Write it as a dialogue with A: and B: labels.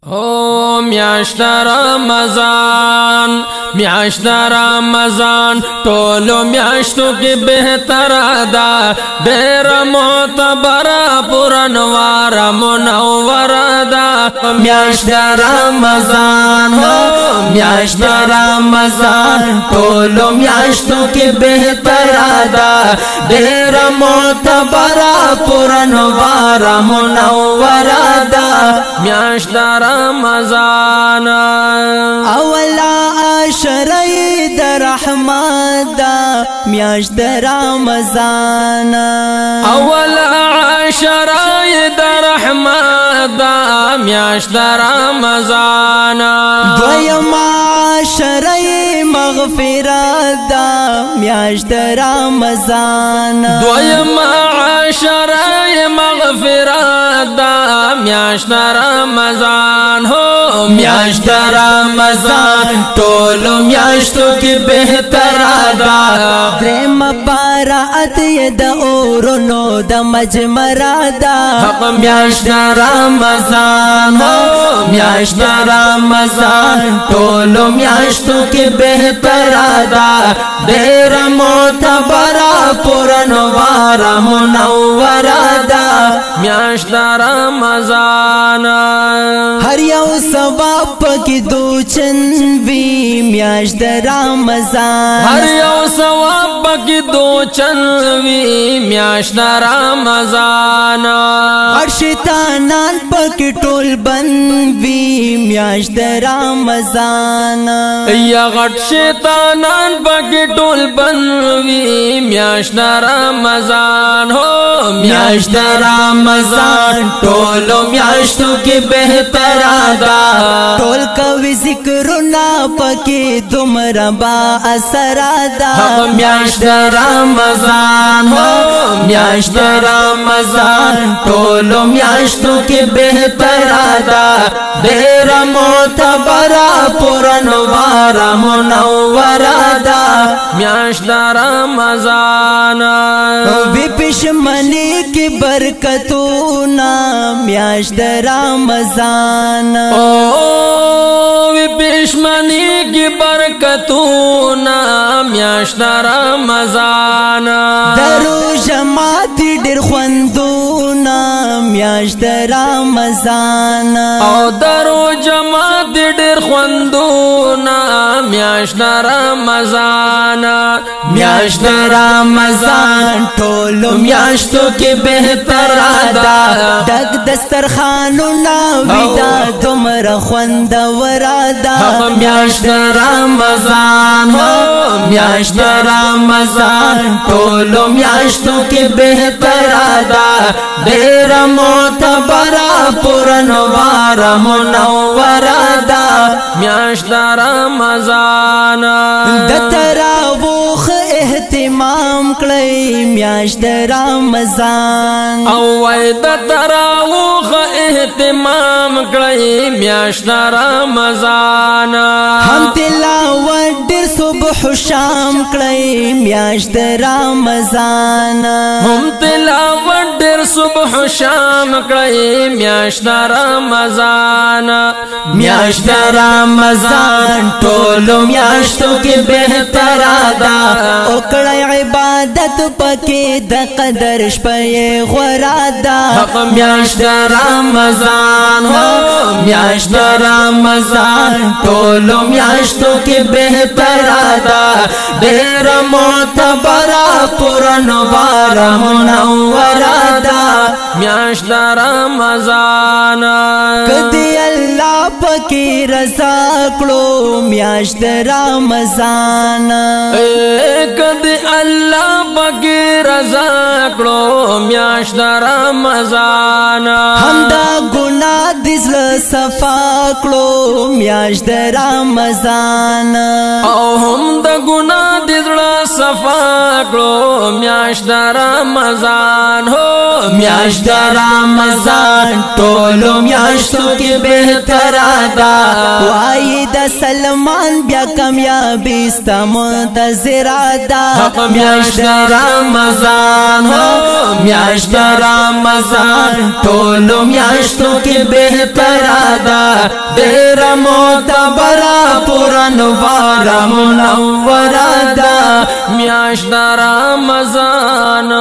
A: او میاشت رمضان میاشت رمضان ټولو میاشتو کې بهتره ده ډېر معتبره پرانوار منوره ده
B: میاشت رمضان میاشت رمضان ټولو میاشتو کې بهتره ده ډېر معتبره پرانوار منوره ده
A: میاشت رمضان
B: اولا عشره د رحمت دا میاشت رمضان
A: اولا عشره د رحمت دا میاشت رمضان
B: دویم عشره مغفرت دا میاشت رمضان
A: دویم عشره مغفرت دا میاشت رمضان هو
B: میاشت رمضان ټولو میاشتو کې بهتره ده درېم براءت یې د اورونو د مجمره ده میاشت رمضان میاشت رمضان ټولو میاشتو کې بهتره ده ډېره معتبره پرانواره منوره ده
A: میاشت رمضان
B: هر یو ثواب پکې دوچن وی میاشت رمضان
A: هر یو ثواب پکې دوچن وی میاشت رمضان
B: هر شیطانان پکې ټول بند وی میاشت رمضان
A: یا غټ شیطانان پکې ټول بند وی میاشت رمضان هو
B: میاشت رمضان ټولو میاشتو کې بهتره ده ټول کوي ذکرونه پکې دومره با اثر ده میاشت رمضان میاشت رمضان ټولو میاشتو کې بهتره ده ډېره معتبره پرانواره منوره ده
A: میاشت رمضان
B: وی پښمنی کې برکتونه میاشت رمضان
A: او وی پښمنی کې برکتونه میاشت رمضان
B: درو جماعت ډېر خوندونه میاشت رمضان
A: او درو جماعت ډېر خوندونه میاشت رمضان
B: میاشت رمضان ټولو میاشتو کې بهتره ده دګ دسترخوانونه ویدا دومره خوندوره ده میاشت رمضان میاشت رمضان ټولو میاشتو کې بهتره ده ډېره معتبره پرانواره منوره ده
A: میاشت رمضان
B: د تراویح اهتمام کړئ میاشت رمضان
A: او وای د تراویح اهتمام کړئ میاشت رمضان
B: هم تلاوت ډېر صبح شام کړئ میاشت رمضان
A: هم تلاوت ډېر صبح شام کړئ میاشت رمضان
B: میاشت رمضان ټولو میاشتو کې بهتره ده وکړئ عبادت پکې د قدر شپې غوره ده میاشت رمضان میاشت رمضان ټولو میاشتو کې بهتره ده ډېره معتبره پرانواره منوره ده
A: میاشت رمضان
B: کدی الله پکې رضا کړو میاشت رمضان
A: کدی الله پکې رضا کړو میاشت رمضان
B: هم دا ګناه د زړه صفا کړو میاشت رمضان
A: او هم د ګناه د زړه صفا کړو میاشت رمضان هو
B: میاشت رمضان ټولو میاشتو کې بهتره دا وای د سلمان بیا کامیابی ستا منتظر دا
A: میاشت رمضان میاشت رمضان ټولو میاشتو کې بهتره ده ډېره معتبره پرانواره منوره ده میاشت رمضان